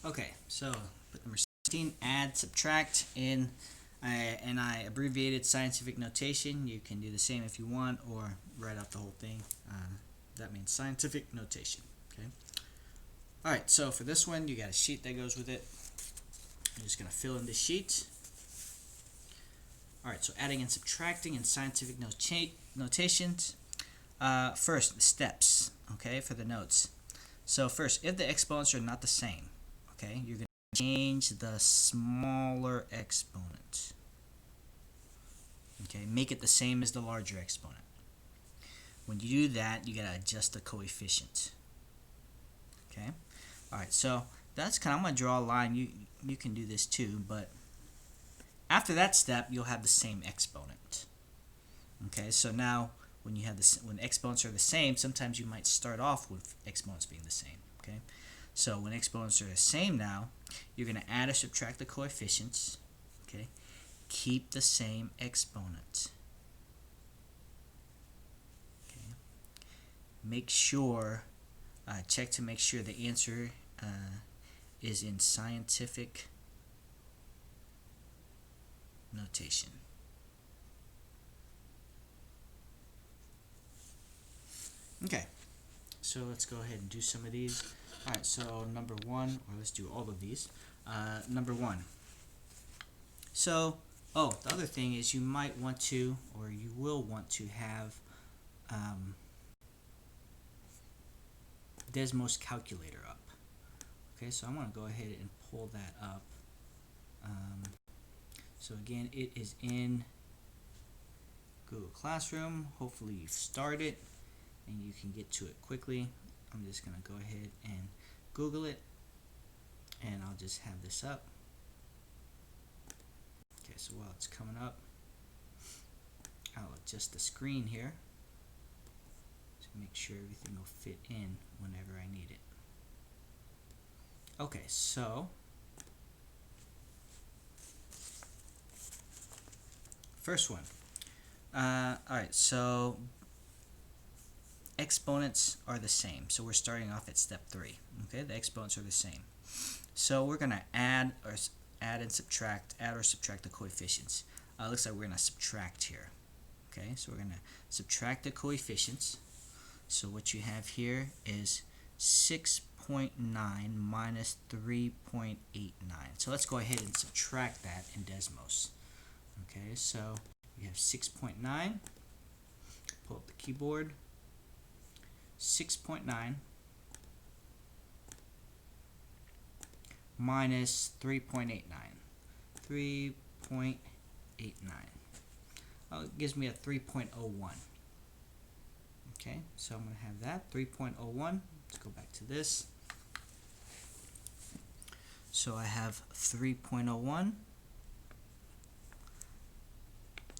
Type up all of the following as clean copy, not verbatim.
Okay, so put number 16, add, subtract in, and I abbreviated scientific notation. You can do the same if you want, or write out the whole thing. That means scientific notation. Okay. All right, so for this one, you got a sheet that goes with it. I'm just going to fill in the sheet. All right, so adding and subtracting in scientific notations. First, the steps, okay, for the notes. So first, if the exponents are not the same, okay, you're going to change the smaller exponent. Okay, make it the same as the larger exponent. When you do that, you got to adjust the coefficient. Okay, all right, so that's kind of, I'm going to draw a line. You can do this too, but after that step, you'll have the same exponent. Okay, so now when you have when exponents are the same, sometimes you might start off with exponents being the same. Okay, so when exponents are the same now, you're going to add or subtract the coefficients. Okay, keep the same exponent. Okay, make sure, check to make sure the answer is in scientific notation. Okay, so let's go ahead and do some of these. All right, so number one, or let's do all of these. Number one. So, the other thing is you might want to, or you will want to have Desmos calculator up. Okay, so I'm going to go ahead and pull that up. So again, it is in Google Classroom. Hopefully you've started and you can get to it quickly. I'm just going to go ahead and Google it, and I'll just have this up. Okay, so while it's coming up, I'll adjust the screen here to make sure everything will fit in whenever I need it. Okay, so first one. Alright, so exponents are the same. So we're starting off at step 3. Okay, the exponents are the same. So we're going to add or subtract the coefficients. Looks like we're going to subtract here. Okay, so we're going to subtract the coefficients. So what you have here is 6.9 minus 3.89. So let's go ahead and subtract that in Desmos. Okay, so we have 6.9. Pull up the keyboard. 6.9 minus 3.89. 3.89. It gives me a 3.01. Okay, so I'm going to have that 3.01. Let's go back to this. So I have 3.01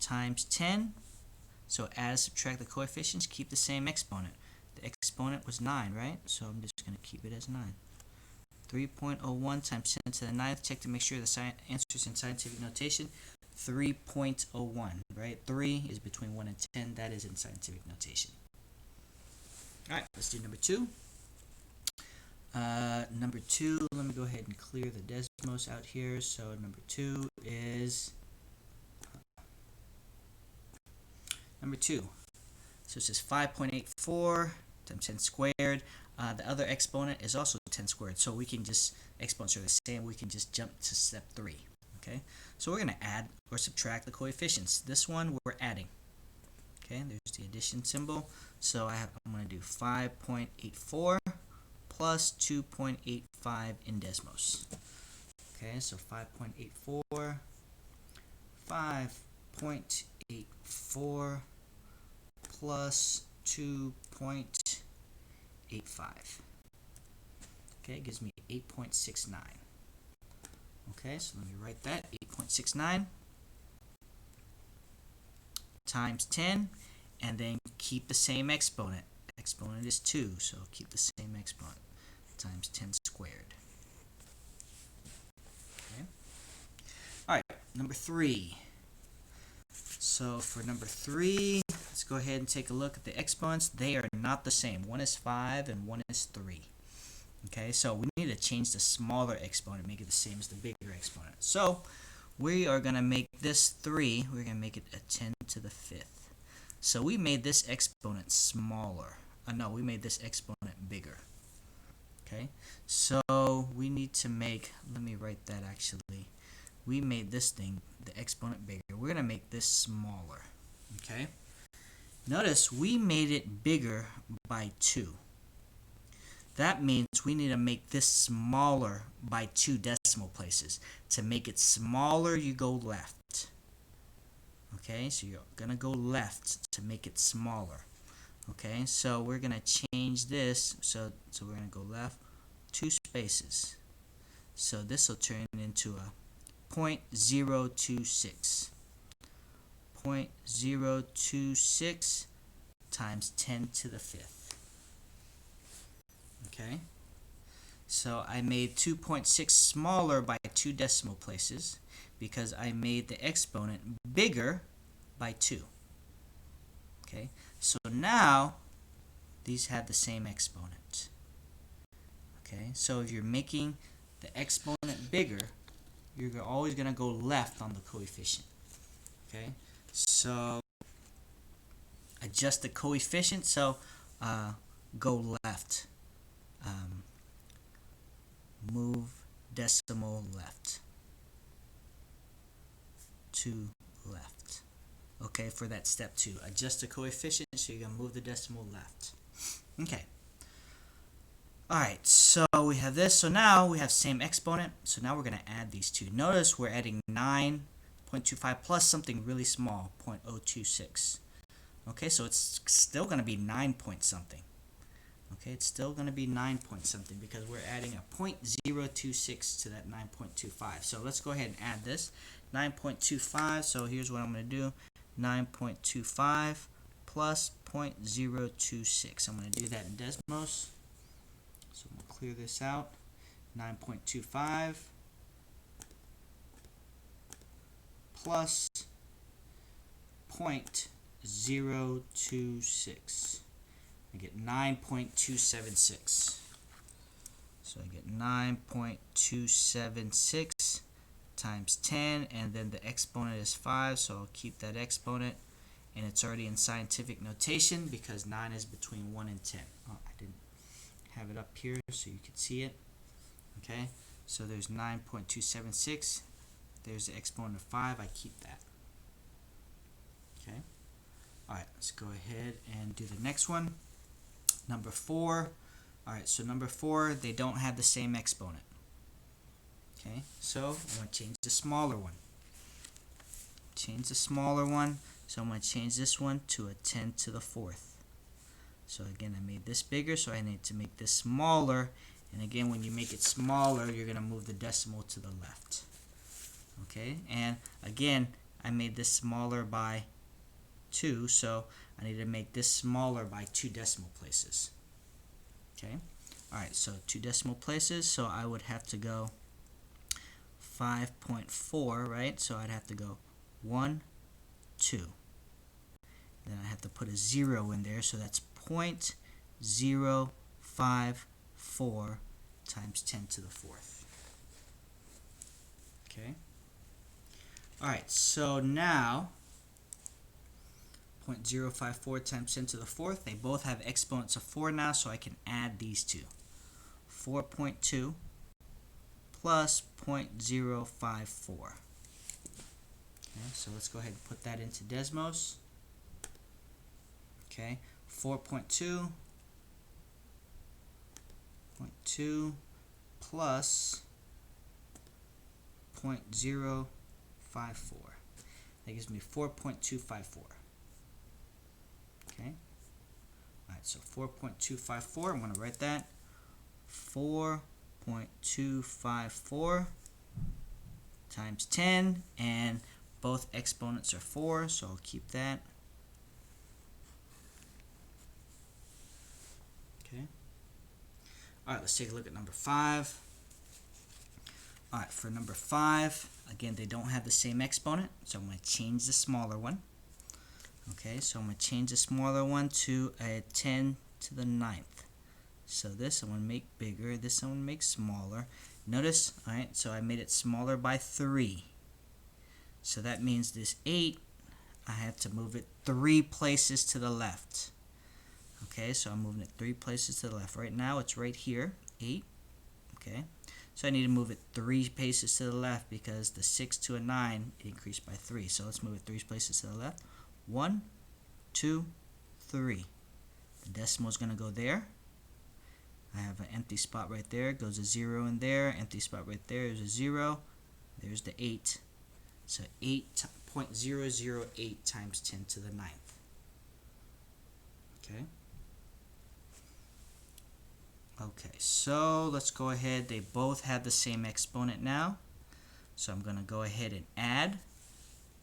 times 10. So add, subtract the coefficients, keep the same exponent. The exponent was 9, right? So I'm just going to keep it as 9. 3.01 times 10 to the 9th. Check to make sure the answer is in scientific notation. 3.01, right? 3 is between 1 and 10. That is in scientific notation. All right, let's do number 2. Number 2, let me go ahead and clear the Desmos out here. So number 2 is number 2. So it says 5.84 times 10 squared. The other exponent is also 10 squared. So we can just, exponents are the same, we can just jump to step 3. Okay, so we're going to add or subtract the coefficients. This one we're adding. Okay, there's the addition symbol. So I'm going to do 5.84 plus 2.85 in Desmos. Okay, so 5.84, 5.84 plus 2.85. Okay, it gives me 8.69. Okay, so let me write that. 8.69 times 10, and then keep the same exponent. Exponent is 2, so keep the same exponent times 10 squared. Okay. All right, number 3. So for number 3, let's go ahead and take a look at the exponents. They are not the same. One is 5 and one is 3. Okay, so we need to change the smaller exponent, make it the same as the bigger exponent. So we are going to make this 3, we're going to make it a 10 to the 5th. So we made this exponent smaller. No, we made this exponent bigger. Okay, so we need to make, let me write that actually. We made this thing, the exponent, bigger. We're going to make this smaller. Okay, notice we made it bigger by 2. That means we need to make this smaller by 2 decimal places. To make it smaller, you go left. Okay, so you're going to go left to make it smaller. Okay, so we're going to change this. So we're going to go left 2 spaces. So this will turn into a 0.026. 0.026 times 10 to the 5th. Okay, so I made 2.6 smaller by 2 decimal places because I made the exponent bigger by 2. Okay, so now these have the same exponent. Okay, so if you're making the exponent bigger, you're always going to go left on the coefficient. Okay, so adjust the coefficient, so go left. Move decimal left to left. Okay, for that step 2. Adjust the coefficient, so you're going to move the decimal left. Okay. Alright, so we have this. So now we have same exponent. So now we're going to add these two. Notice we're adding 9.25 plus something really small, 0.026. Okay, so it's still going to be 9 point something. Okay, it's still going to be 9 point something because we're adding a 0.026 to that 9.25. So let's go ahead and add this. 9.25, so here's what I'm going to do. 9.25 plus 0.026. I'm going to do that in Desmos. So I'm going to clear this out. 9.25 plus 0.026. I get 9.276. So I get 9.276 times 10, and then the exponent is 5, so I'll keep that exponent, and it's already in scientific notation because 9 is between 1 and 10. Oh, I didn't have it up here so you could see it. Okay, so there's 9.276. There's the exponent of 5. I keep that. Okay. Alright, let's go ahead and do the next one. Number 4. Alright, so number 4, they don't have the same exponent. Okay, so I'm going to change the smaller one. Change the smaller one. So I'm going to change this one to a 10 to the 4th. So again, I made this bigger, so I need to make this smaller. And again, when you make it smaller, you're going to move the decimal to the left. Okay, and again, I made this smaller by 2, so I need to make this smaller by 2 decimal places. Okay, alright, so 2 decimal places, so I would have to go 5.4, right? So I'd have to go 1, 2. Then I have to put a 0 in there, so that's 0.054 times 10 to the 4th. Okay. Alright, so now 0.054 times 10 to the 4th, they both have exponents of 4 now, so I can add these two. 4.2 plus 0.054. Okay, so let's go ahead and put that into Desmos. Okay, 4.2 plus 0.054. That gives me 4.254. Okay. Alright, so 4.254, I'm going to write that. 4.254 times 10, and both exponents are 4, so I'll keep that. Okay. Alright, let's take a look at number 5. Alright, for number 5, again, they don't have the same exponent, so I'm going to change the smaller one. Okay, so I'm going to change the smaller one to a 10 to the 9th. So this I want to make bigger. This I want to make smaller. Notice, alright, so I made it smaller by 3. So that means this 8, I have to move it 3 places to the left. Okay, so I'm moving it 3 places to the left. Right now it's right here, 8. Okay, so I need to move it 3 places to the left because the 6 to a 9 it increased by 3. So let's move it 3 places to the left. 1, 2, 3. The decimal is going to go there. I have an empty spot right there. It goes a 0 in there. Empty spot right there is a 0. There's the 8. So 8.008 times 10 to the 9th. Okay. Okay, so let's go ahead. They both have the same exponent now. So I'm going to go ahead and add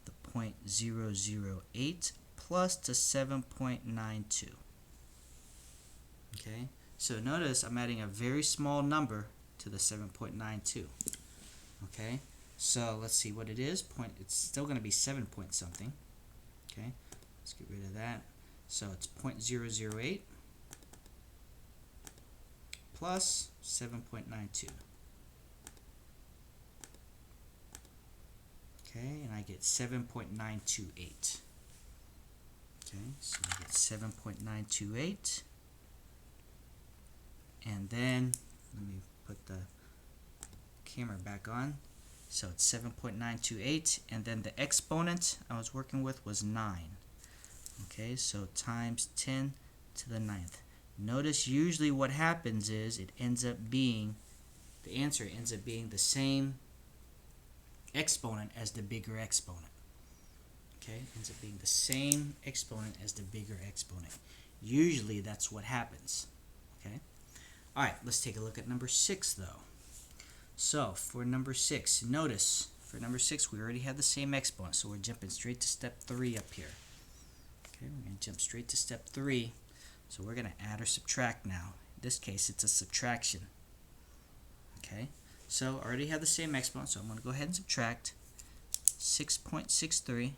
the 0.008 plus the 7.92. Okay, so notice I'm adding a very small number to the 7.92. Okay, so let's see what it is. It's still going to be 7 point something. Okay, let's get rid of that. So it's 0.008 plus 7.92. Okay, and I get 7.928. Okay, so I get 7.928. And then, let me put the camera back on. So it's 7.928, and then the exponent I was working with was 9. Okay, so times 10 to the 9th. Notice usually what happens is it ends up being, the answer ends up being the same exponent as the bigger exponent. Okay, ends up being the same exponent as the bigger exponent. Usually that's what happens. Okay. Alright, let's take a look at number 6 though. So for number 6, notice for number 6 we already have the same exponent, so we're jumping straight to step 3 up here. Okay, we're going to jump straight to step 3. So we're going to add or subtract now. In this case it's a subtraction. Okay, so I already have the same exponent, so I'm going to go ahead and subtract 6.63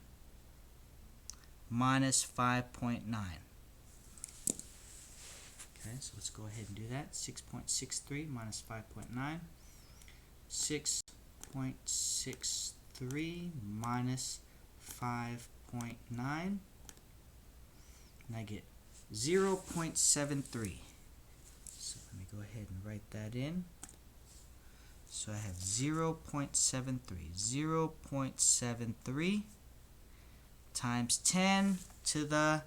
minus 5.9. Okay, so let's go ahead and do that. 6.63 minus 5.9. 6.63 minus 5.9. And I get 0.73. So let me go ahead and write that in. So I have 0.73. 0.73 times 10 to the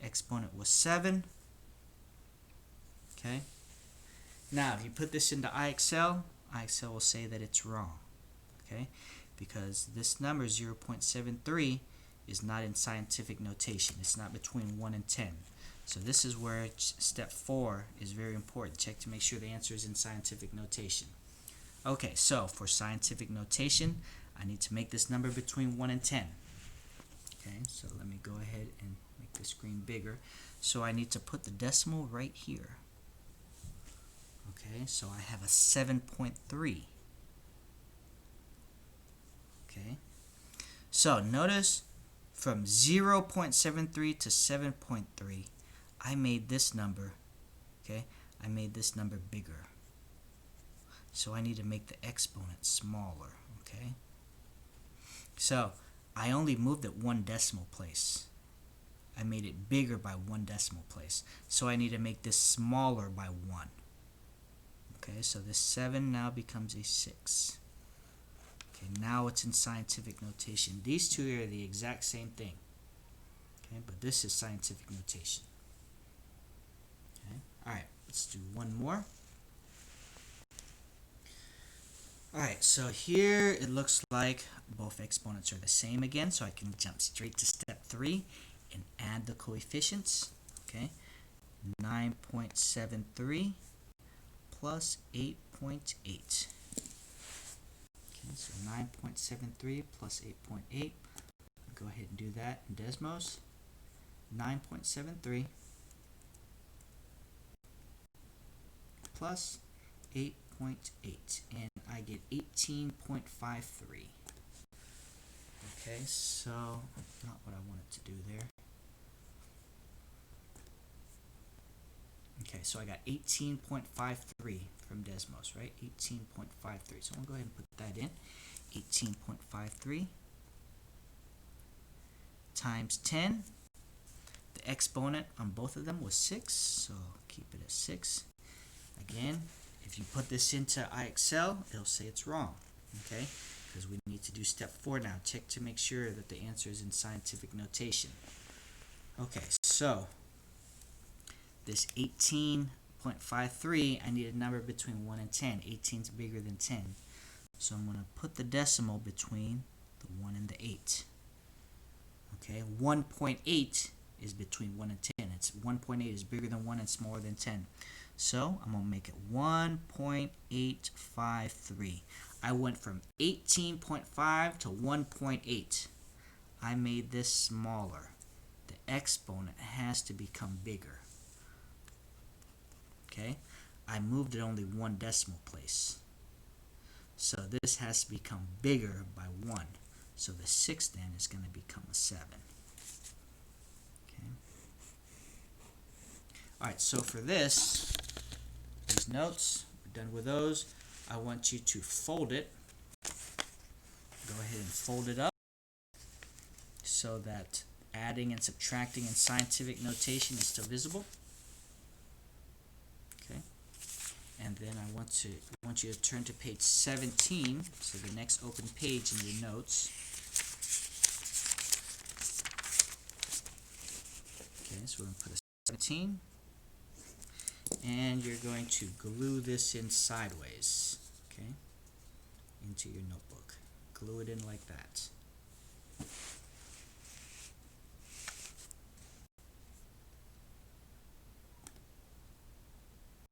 exponent was 7. Okay. Now, if you put this into IXL, IXL will say that it's wrong. Okay, because this number 0.73 is not in scientific notation. It's not between 1 and 10. So this is where step 4 is very important. Check to make sure the answer is in scientific notation. Okay, so for scientific notation, I need to make this number between 1 and 10. Okay, so let me go ahead and make the screen bigger. So I need to put the decimal right here. Okay, so I have a 7.3. Okay, so notice from 0.73 to 7.3, I made this number, okay, I made this number bigger. So I need to make the exponent smaller, okay? So I only moved it 1 decimal place. I made it bigger by 1 decimal place. So I need to make this smaller by 1. Okay, so this 7 now becomes a 6. Okay, now it's in scientific notation. These two are the exact same thing. Okay, but this is scientific notation. Okay, alright, let's do one more. Alright, so here it looks like both exponents are the same again, so I can jump straight to step 3 and add the coefficients. Okay, 9.73 plus 8.8. Okay, so 9.73 plus 8.8. Go ahead and do that in Desmos. 9.73 plus 8.8, and I get 18.53. Okay, so not what I wanted to do there. Okay, so I got 18.53 from Desmos, right? 18.53. So I'm going to go ahead and put that in. 18.53 times 10. The exponent on both of them was 6, so keep it at 6. Again, if you put this into iExcel, it'll say it's wrong, okay? Because we need to do step 4 now. Check to make sure that the answer is in scientific notation. Okay, so this 18.53, I need a number between 1 and 10. 18 is bigger than 10. So I'm going to put the decimal between the 1 and the 8. Okay, 1.8 is between 1 and 10. It's 1.8 is bigger than 1 and smaller than 10. So I'm going to make it 1.853. I went from 18.5 to 1.8. I made this smaller. The exponent has to become bigger. Okay, I moved it only one decimal place. So this has to become bigger by 1. So the 6 then is going to become a 7. Okay. Alright, so for these notes, we're done with those. I want you to fold it. Go ahead and fold it up so that adding and subtracting in scientific notation is still visible. Okay. And then I want you to turn to page 17, so the next open page in your notes. Okay, so we're going to put a 17, and you're going to glue this in sideways, okay, into your notebook. Glue it in like that.